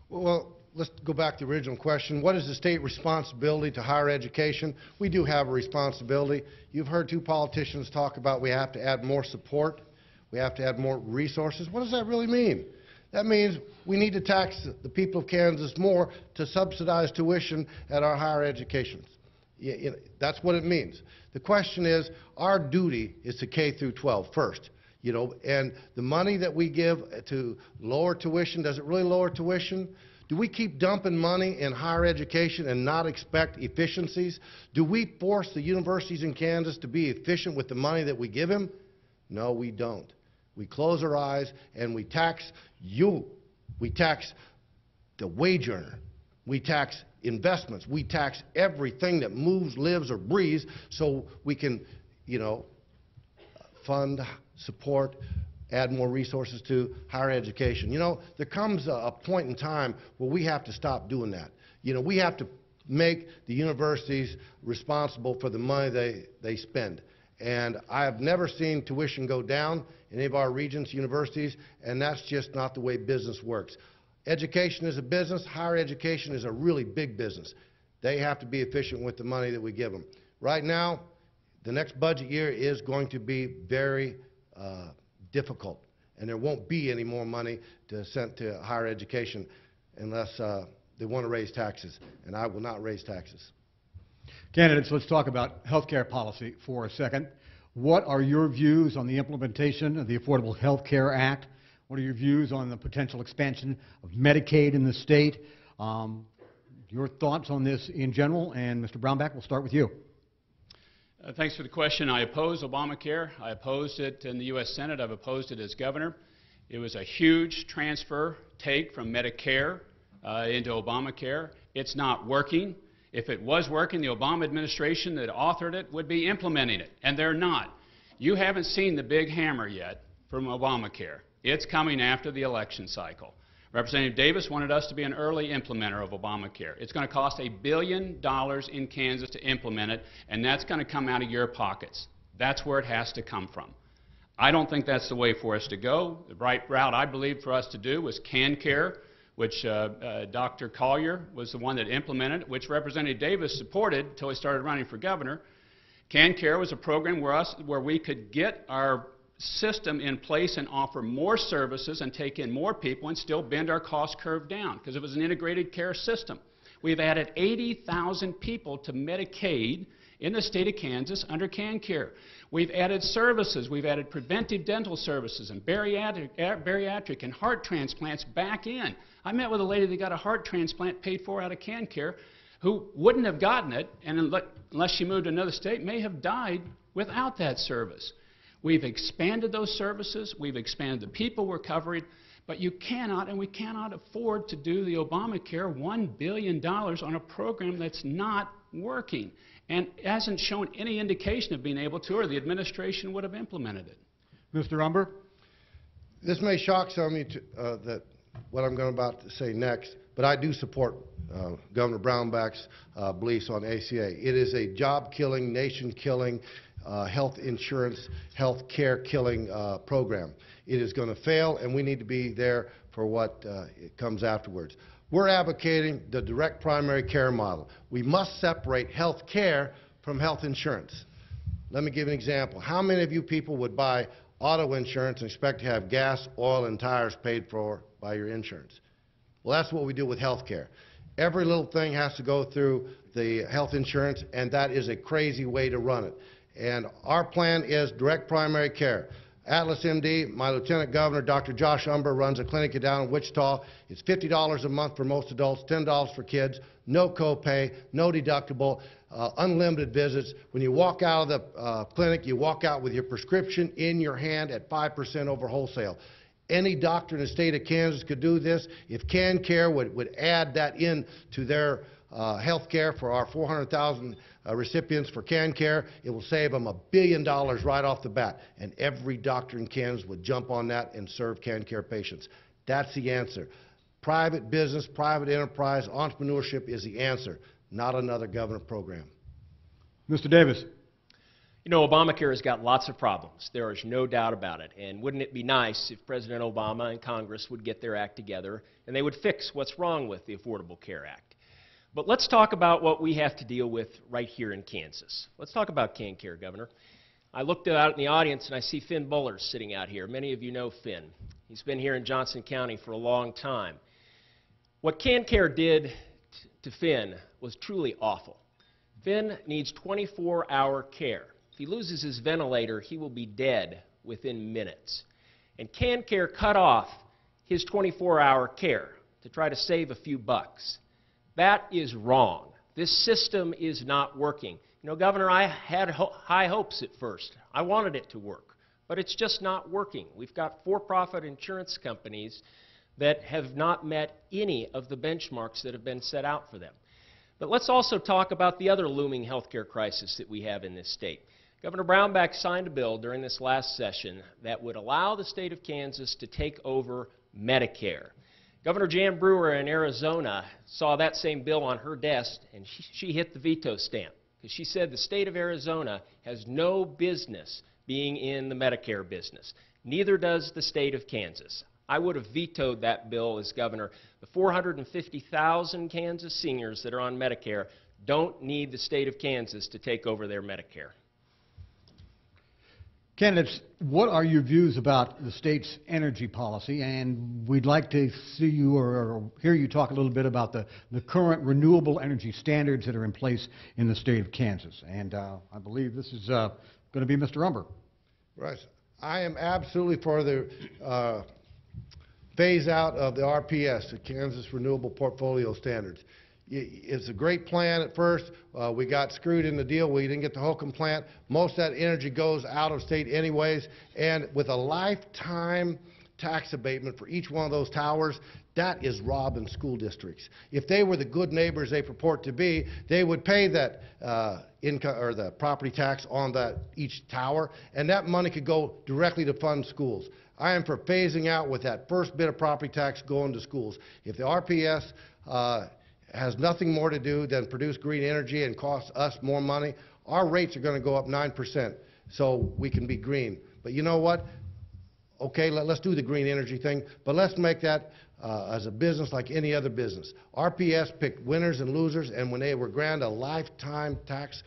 Well, let's go back to the original question. What is the state responsibility to higher education? We do have a responsibility. You've heard two politicians talk about we have to add more support. We have to add more resources. What does that really mean? That means we need to tax the people of Kansas more to subsidize tuition at our higher educations. That's what it means. The question is, our duty is to K through 12 first. And the money that we give to lower tuition, does it really lower tuition? Do we keep dumping money in higher education and not expect efficiencies? Do we force the universities in Kansas to be efficient with the money that we give them? No, we don't. We close our eyes and we tax you. We tax the wage earner. We tax investments. We tax everything that moves, lives, or breathes so we can, fund, support, add more resources to higher education. There comes a point in time where we have to stop doing that. We have to make the universities responsible for the money they spend. And I have never seen tuition go down in any of our Regents universities, and that's just not the way business works. Education is a business. Higher education is a really big business. They have to be efficient with the money that we give them. Right now, the next budget year is going to be very difficult, and there won't be any more money sent to higher education unless they want to raise taxes, and I will not raise taxes. Candidates, let's talk about health care policy for a second. What are your views on the implementation of the Affordable Health Care Act? What are your views on the potential expansion of Medicaid in the state? Your thoughts on this in general, and Mr. Brownback, we'll start with you. Thanks for the question. I oppose Obamacare. I opposed it in the U.S. Senate. I've opposed it as governor. It was a huge transfer take from Medicare into Obamacare. It's not working. If it was working, the Obama administration that authored it would be implementing it, and they're not. You haven't seen the big hammer yet from Obamacare. It's coming after the election cycle. Representative Davis wanted us to be an early implementer of Obamacare. It's going to cost $1 billion in Kansas to implement it, and that's going to come out of your pockets. That's where it has to come from. I don't think that's the way for us to go. The right route, I believe, for us to do was CanCare, which Dr. Collier was the one that implemented, which Representative Davis supported until he started running for governor. CanCare was a program where we could get our system in place and offer more services and take in more people and still bend our cost curve down because it was an integrated care system. We've added 80,000 people to Medicaid in the state of Kansas under CanCare. We've added services. We've added preventive dental services and bariatric and heart transplants back in. I met with a lady that got a heart transplant paid for out of CanCare who wouldn't have gotten it, and unless she moved to another state, may have died without that service. We've expanded those services. We've expanded the people we're covering. But you cannot, and we cannot afford to do the Obamacare $1 billion on a program that's not working and hasn't shown any indication of being able to, or the administration would have implemented it. Mr. Umber? This may shock some of you that what I'm about to say next, but I do support Governor Brownback's beliefs on ACA. It is a job-killing, nation-killing, health insurance, health care killing program. It is going to fail, and we need to be there for what comes afterwards. We're advocating the direct primary care model. We must separate health care from health insurance. Let me give an example. How many of you people would buy auto insurance and expect to have gas, oil, and tires paid for by your insurance? Well, that's what we do with health care. Every little thing has to go through the health insurance, and that is a crazy way to run it. And our plan is direct primary care. Atlas MD, my Lieutenant Governor, Dr. Josh Umber, runs a clinic down in Wichita. It's $50 a month for most adults, $10 for kids, no copay, no deductible, unlimited visits. When you walk out of the clinic, you walk out with your prescription in your hand at 5% over wholesale. Any doctor in the state of Kansas could do this. If CanCare would add that in to their health care for our 400,000 recipients for CanCare, it will save them $1 billion right off the bat. And every doctor in Kansas would jump on that and serve CanCare patients. That's the answer. Private business, private enterprise, entrepreneurship is the answer, not another government program. Mr. Davis? You know, Obamacare has got lots of problems. There is no doubt about it. And wouldn't it be nice if President Obama and Congress would get their act together and they would fix what's wrong with the Affordable Care Act? But let's talk about what we have to deal with right here in Kansas. Let's talk about KanCare, Governor. I looked out in the audience and I see Finn Bullers sitting out here. Many of you know Finn. He's been here in Johnson County for a long time. What KanCare did to Finn was truly awful. Finn needs 24-hour care. If he loses his ventilator, he will be dead within minutes. And KanCare cut off his 24-hour care to try to save a few bucks. That is wrong. This system is not working. You know, Governor, I had high hopes at first. I wanted it to work, but it's just not working. We've got for-profit insurance companies that have not met any of the benchmarks that have been set out for them. But let's also talk about the other looming healthcare crisis that we have in this state. Governor Brownback signed a bill during this last session that would allow the state of Kansas to take over Medicare. Governor Jan Brewer in Arizona saw that same bill on her desk, and she hit the veto stamp because she said the state of Arizona has no business being in the Medicare business. Neither does the state of Kansas. I would have vetoed that bill as governor. The 450,000 Kansas seniors that are on Medicare don't need the state of Kansas to take over their Medicare. Candidates, what are your views about the state's energy policy? And we'd like to see you or hear you talk a little bit about the current renewable energy standards that are in place in the state of Kansas. And I believe this is going to be Mr. Umber. Right. I am absolutely for the phase out of the RPS, the Kansas Renewable Portfolio Standards. It's a great plan at first. We got screwed in the deal. We didn't get the Holcomb plant. Most of that energy goes out of state anyways. And with a lifetime tax abatement for each one of those towers, that is robbing school districts. If they were the good neighbors they purport to be, they would pay that income or the property tax on that each tower, and that money could go directly to fund schools. I am for phasing out with that first bit of property tax going to schools. If the RPS has nothing more to do than produce green energy and cost us more money, our rates are going to go up 9% so we can be green. But you know what? Okay, let's do the green energy thing, but let's make that as a business like any other business. RPS picked winners and losers, and when they were granted a lifetime tax,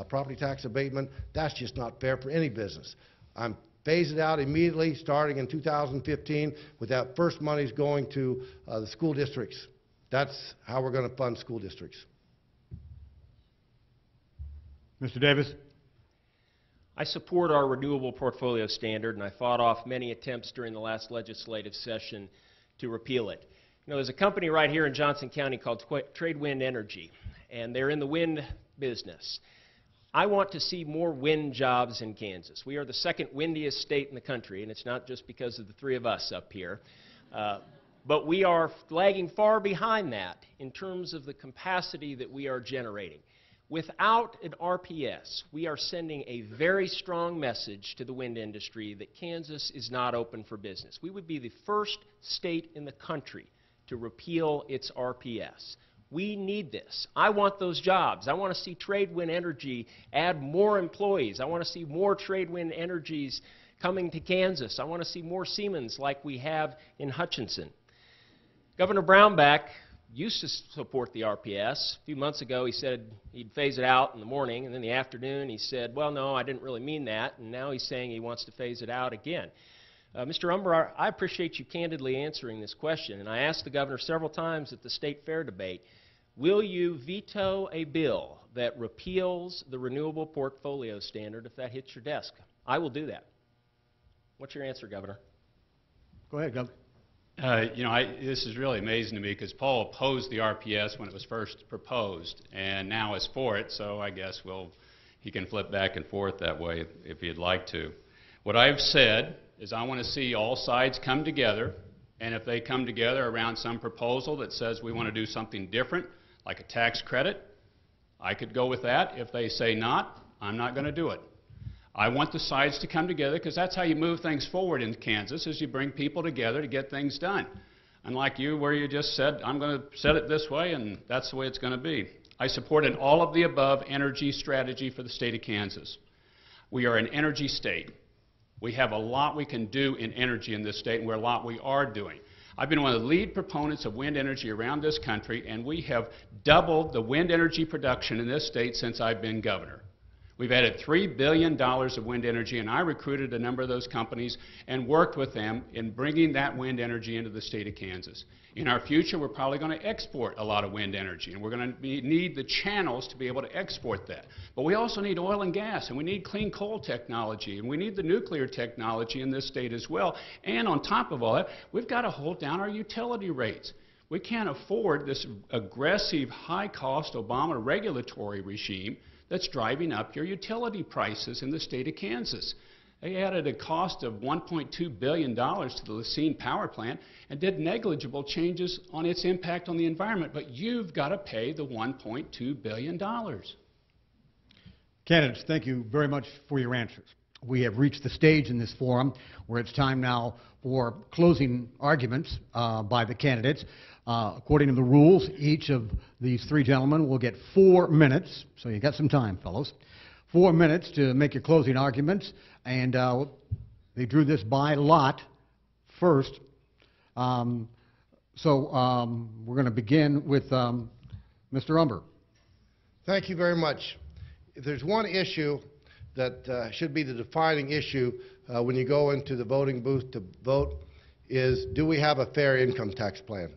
property tax abatement, that's just not fair for any business. I'm phasing it out immediately, starting in 2015, with that first monies going to the school districts. That's how we're going to fund school districts. Mr. Davis. I support our renewable portfolio standard, and I fought off many attempts during the last legislative session to repeal it. You know, there's a company right here in Johnson County called Tradewind Energy, and they're in the wind business. I want to see more wind jobs in Kansas. We are the second windiest state in the country, and it's not just because of the three of us up here. But we are lagging far behind that in terms of the capacity that we are generating. Without an RPS, we are sending a very strong message to the wind industry that Kansas is not open for business. We would be the first state in the country to repeal its RPS. We need this. I want those jobs. I want to see Tradewind Energy add more employees. I want to see more Tradewind Energies coming to Kansas. I want to see more Siemens like we have in Hutchinson. Governor Brownback used to support the RPS. A few months ago he said he'd phase it out in the morning, and then in the afternoon he said, well, no, I didn't really mean that, and now he's saying he wants to phase it out again. Mr. Umber, I appreciate you candidly answering this question, and I asked the governor several times at the state fair debate, will you veto a bill that repeals the renewable portfolio standard if that hits your desk? I will do that. What's your answer, Governor? Go ahead, Governor. You know, this is really amazing to me because Paul opposed the RPS when it was first proposed and now is for it, so I guess he can flip back and forth that way if he'd like to. What I've said is I want to see all sides come together, and if they come together around some proposal that says we want to do something different, like a tax credit, I could go with that. If they say not, I'm not going to do it. I want the sides to come together because that's how you move things forward in Kansas, is you bring people together to get things done. Unlike you, where you just said, I'm going to set it this way, and that's the way it's going to be. I support an all-of-the-above energy strategy for the state of Kansas. We are an energy state. We have a lot we can do in energy in this state, and a lot we are doing. I've been one of the lead proponents of wind energy around this country, and we have doubled the wind energy production in this state since I've been governor. We've added $3 billion of wind energy, and I recruited a number of those companies and worked with them in bringing that wind energy into the state of Kansas. In our future, we're probably going to export a lot of wind energy, and we're going to need the channels to be able to export that. But we also need oil and gas, and we need clean coal technology, and we need the nuclear technology in this state as well. And on top of all that, we've got to hold down our utility rates. We can't afford this aggressive, high-cost Obama regulatory regime that's driving up your utility prices in the state of Kansas. They added a cost of $1.2 billion to the Lacine power plant and did negligible changes on its impact on the environment, but you've got to pay the $1.2 billion. Candidates, thank you very much for your answers. We have reached the stage in this forum where it's time now for closing arguments by the candidates. According to the rules, each of these three gentlemen will get 4 minutes, so you got some time, fellows. 4 minutes to make your closing arguments, and they drew this by lot first. We're going to begin with Mr. Umber. Thank you very much. If there's one issue that should be the defining issue when you go into the voting booth to vote is, do we have a fair income tax plan?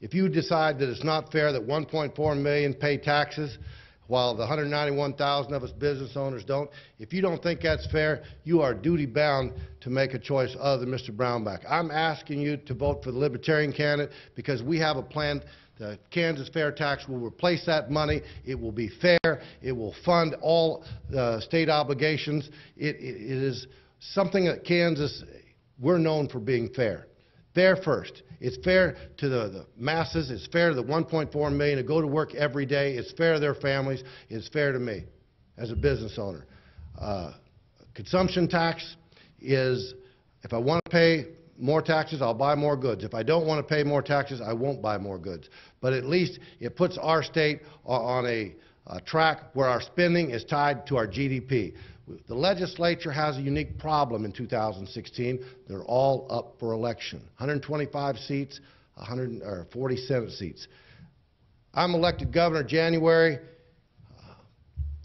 If you decide that it's not fair that 1.4 million pay taxes while the 191,000 of us business owners don't, if you don't think that's fair, you are duty bound to make a choice other than Mr. Brownback. I'm asking you to vote for the Libertarian candidate because we have a plan. The Kansas Fair Tax will replace that money. It will be fair. It will fund all state obligations. It is something that Kansas, we're known for being fair. Fair first. It's fair to the masses. It's fair to the 1.4 million to go to work every day. It's fair to their families. It's fair to me as a business owner. Consumption tax is, if I want to pay more taxes, I'll buy more goods. If I don't want to pay more taxes, I won't buy more goods. But at least it puts our state on a track where our spending is tied to our GDP. The legislature has a unique problem in 2016. They're all up for election. 125 seats, 140 Senate seats. I'm elected governor January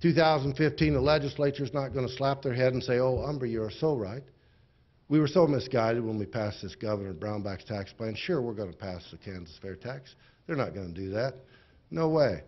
2015. The legislature's not going to slap their head and say, oh, Umber, you're so right. We were so misguided when we passed this Governor Brownback's tax plan. Sure, we're going to pass the Kansas Fair Tax. They're not going to do that. No way.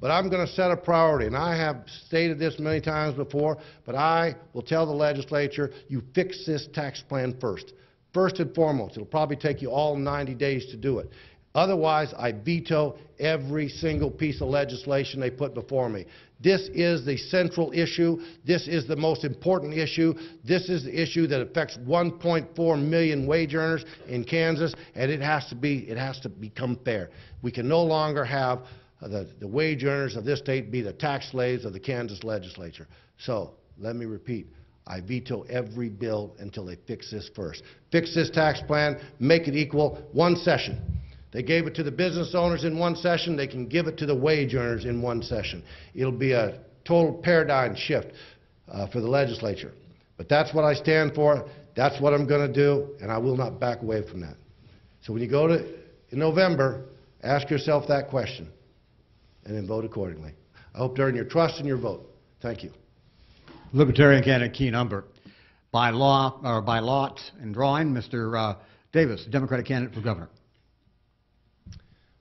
But I'm going to set a priority, and I have stated this many times before, but I will tell the legislature, you fix this tax plan first. First and foremost, it'll probably take you all 90 days to do it. Otherwise, I veto every single piece of legislation they put before me. This is the central issue. This is the most important issue. This is the issue that affects 1.4 million wage earners in Kansas, and it has to become fair. We can no longer have the wage earners of this state be the tax slaves of the Kansas legislature. So, let me repeat, I veto every bill until they fix this first. Fix this tax plan, make it equal, one session. They gave it to the business owners in one session, they can give it to the wage earners in one session. It'll be a total paradigm shift for the legislature. But that's what I stand for, that's what I'm going to do, and I will not back away from that. So when you go in November, ask yourself that question, and then vote accordingly. I hope to earn your trust and your vote. Thank you. Libertarian candidate Keene Umber. By law, or by lot and drawing, Mr. Davis, Democratic candidate for governor.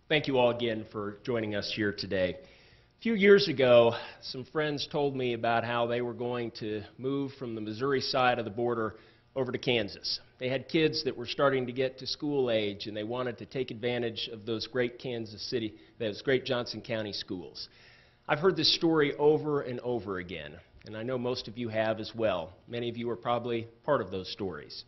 Thank you all again for joining us here today. A few years ago, some friends told me about how they were going to move from the Missouri side of the border over to Kansas. They had kids that were starting to get to school age, and they wanted to take advantage of those great Kansas City, those great Johnson County schools. I've heard this story over and over again, and I know most of you have as well. Many of you are probably part of those stories.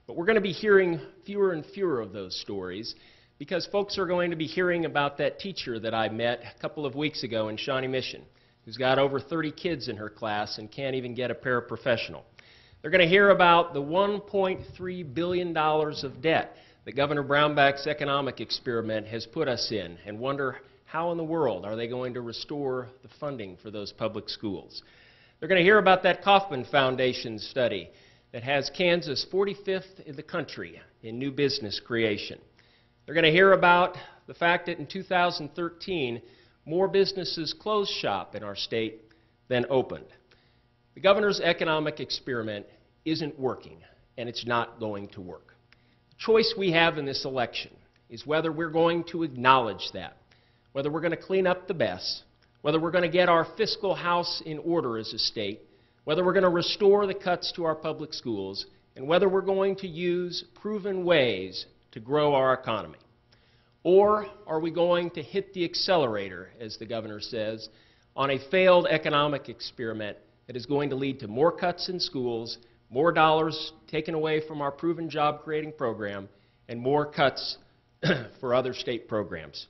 But we're going to be hearing fewer and fewer of those stories, because folks are going to be hearing about that teacher that I met a couple of weeks ago in Shawnee Mission, who's got over 30 kids in her class and can't even get a paraprofessional. They're going to hear about the $1.3 billion of debt that Governor Brownback's economic experiment has put us in, and wonder how in the world are they going to restore the funding for those public schools. They're going to hear about that Kauffman Foundation study that has Kansas 45th in the country in new business creation. They're going to hear about the fact that in 2013, more businesses closed shop in our state than opened. The governor's economic experiment isn't working, and it's not going to work. The choice we have in this election is whether we're going to acknowledge that, whether we're going to clean up the mess, whether we're going to get our fiscal house in order as a state, whether we're going to restore the cuts to our public schools, and whether we're going to use proven ways to grow our economy. Or are we going to hit the accelerator, as the governor says, on a failed economic experiment that is going to lead to more cuts in schools, more dollars taken away from our proven job-creating program, and more cuts for other state programs?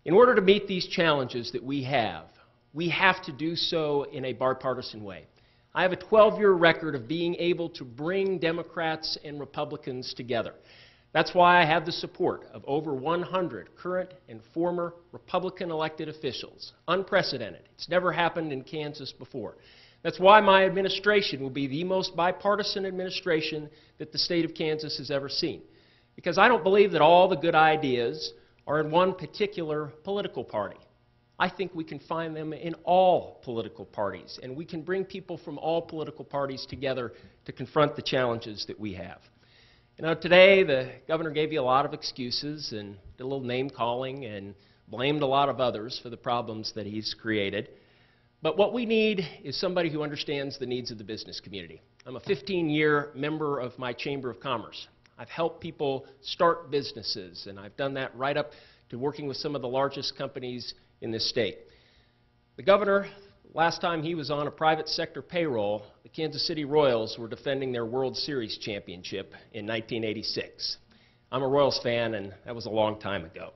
In order to meet these challenges that we have to do so in a bipartisan way. I have a 12-year record of being able to bring Democrats and Republicans together. That's why I have the support of over 100 current and former Republican elected officials. Unprecedented. It's never happened in Kansas before. That's why my administration will be the most bipartisan administration that the state of Kansas has ever seen. Because I don't believe that all the good ideas are in one particular political party. I think we can find them in all political parties, and we can bring people from all political parties together to confront the challenges that we have. You know, today the governor gave you a lot of excuses and did a little name calling and blamed a lot of others for the problems that he's created. But what we need is somebody who understands the needs of the business community. I'm a 15-year member of my Chamber of Commerce. I've helped people start businesses, and I've done that right up to working with some of the largest companies in this state. The governor, last time he was on a private sector payroll, the Kansas City Royals were defending their World Series championship in 1986. I'm a Royals fan, and that was a long time ago.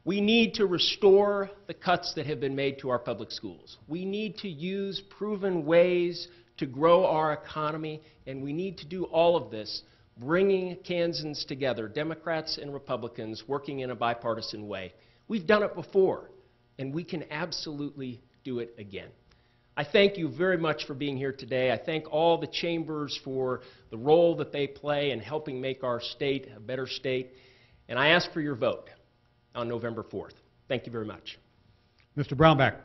We need to restore the cuts that have been made to our public schools. We need to use proven ways to grow our economy, and we need to do all of this bringing Kansans together, Democrats and Republicans, working in a bipartisan way. We've done it before, and we can absolutely do it again. I thank you very much for being here today. I thank all the chambers for the role that they play in helping make our state a better state, and I ask for your vote on November 4th. Thank you very much. Mr. Brownback.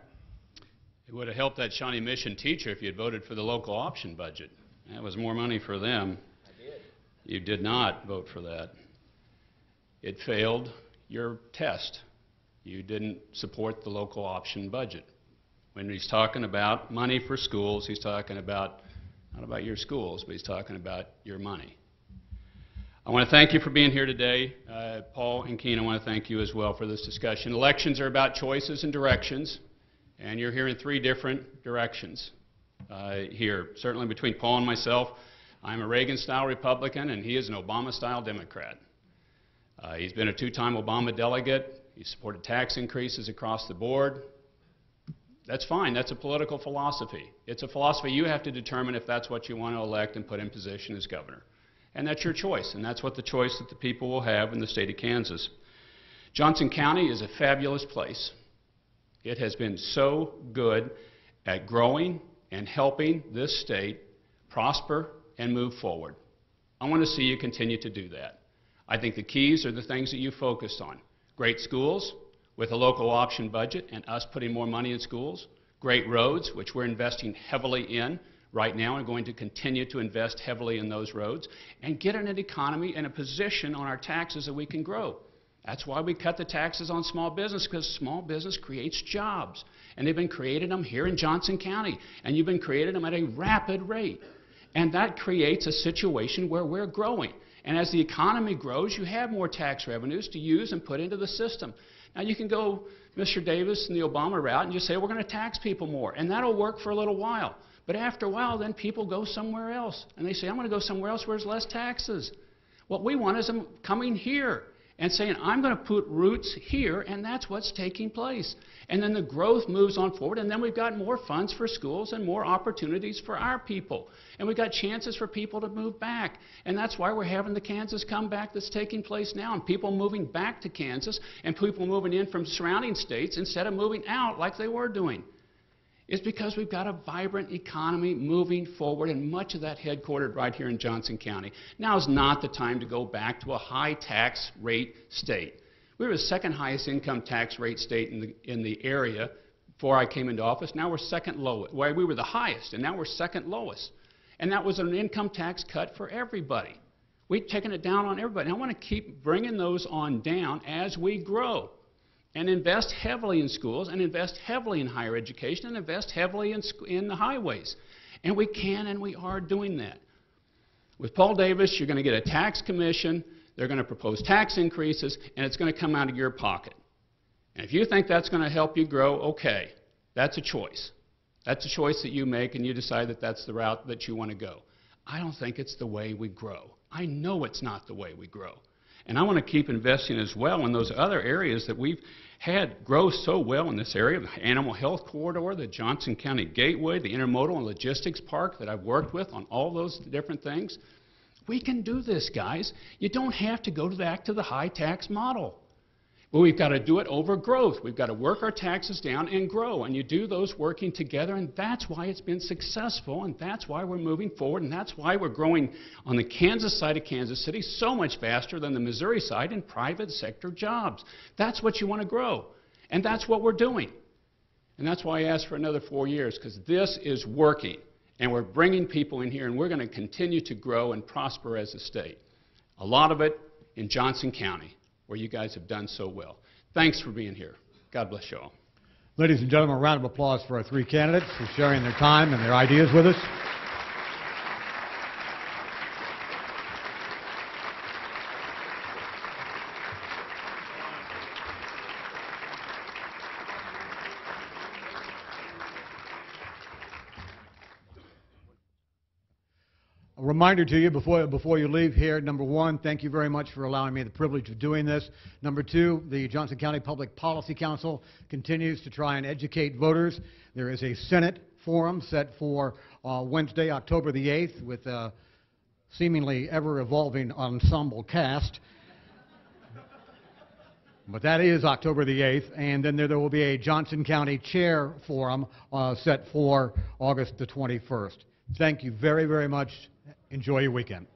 It would have helped that Shawnee Mission teacher if you had voted for the local option budget. That was more money for them. I did. You did not vote for that. It failed your test. You didn't support the local option budget. When he's talking about money for schools, he's talking about, not about your schools, but he's talking about your money. I want to thank you for being here today. Paul and Keene, I want to thank you as well for this discussion. Elections are about choices and directions, and you're hearing three different directions here. Certainly between Paul and myself, I'm a Reagan-style Republican, and he is an Obama-style Democrat. He's been a two-time Obama delegate. He's supported tax increases across the board. That's fine. That's a political philosophy. It's a philosophy you have to determine if that's what you want to elect and put in position as governor. And that's your choice, and that's what the choice that the people will have in the state of Kansas. Johnson County is a fabulous place. It has been so good at growing and helping this state prosper and move forward. I want to see you continue to do that. I think the keys are the things that you focused on. Great schools with a local option budget and us putting more money in schools. Great roads, which we're investing heavily in right now and going to continue to invest heavily in those roads, and get in an economy and a position on our taxes that we can grow. That's why we cut the taxes on small business, because small business creates jobs. And they've been creating them here in Johnson County, and you've been creating them at a rapid rate. And that creates a situation where we're growing. And as the economy grows, you have more tax revenues to use and put into the system. Now you can go Mr. Davis and the Obama route and just say we're going to tax people more, and that'll work for a little while. But after a while, then people go somewhere else, and they say, I'm going to go somewhere else where there's less taxes. What we want is them coming here and saying, I'm going to put roots here, and that's what's taking place. And then the growth moves on forward, and then we've got more funds for schools and more opportunities for our people. And we've got chances for people to move back. And that's why we're having the Kansas comeback that's taking place now, and people moving back to Kansas and people moving in from surrounding states instead of moving out like they were doing. is because we've got a vibrant economy moving forward, and much of that headquartered right here in Johnson County. Now is not the time to go back to a high tax rate state. We were the second highest income tax rate state in the area before I came into office. Now we're second lowest. Well, we were the highest, and now we're second lowest. And that was an income tax cut for everybody. We've taken it down on everybody. And I want to keep bringing those on down as we grow and invest heavily in schools and invest heavily in higher education and invest heavily in the highways. And we can and we are doing that. With Paul Davis, you're going to get a tax commission, they're going to propose tax increases, and it's going to come out of your pocket. And if you think that's going to help you grow, okay, that's a choice. That's a choice that you make, and you decide that that's the route that you want to go. I don't think it's the way we grow. I know it's not the way we grow. And I want to keep investing as well in those other areas that we've had grow so well in this area, the Animal Health Corridor, the Johnson County Gateway, the Intermodal and Logistics Park that I've worked with on all those different things. We can do this, guys. You don't have to go back to the high tax model. But we've got to do it over growth. We've got to work our taxes down and grow, and you do those working together, and that's why it's been successful, and that's why we're moving forward, and that's why we're growing on the Kansas side of Kansas City so much faster than the Missouri side in private sector jobs. That's what you want to grow, and that's what we're doing. And that's why I asked for another 4 years, because this is working, and we're bringing people in here, and we're going to continue to grow and prosper as a state. A lot of it in Johnson County, where you guys have done so well. Thanks for being here. God bless you all. Ladies and gentlemen, a round of applause for our three candidates for sharing their time and their ideas with us. A reminder to you before you leave here, number one, thank you very much for allowing me the privilege of doing this. Number two, the Johnson County Public Policy Council continues to try and educate voters. There is a Senate forum set for Wednesday, October the 8th, with a seemingly ever-evolving ensemble cast. But that is October the 8th, and then there will be a Johnson County Chair Forum set for August the 21st. Thank you very, very much. Enjoy your weekend.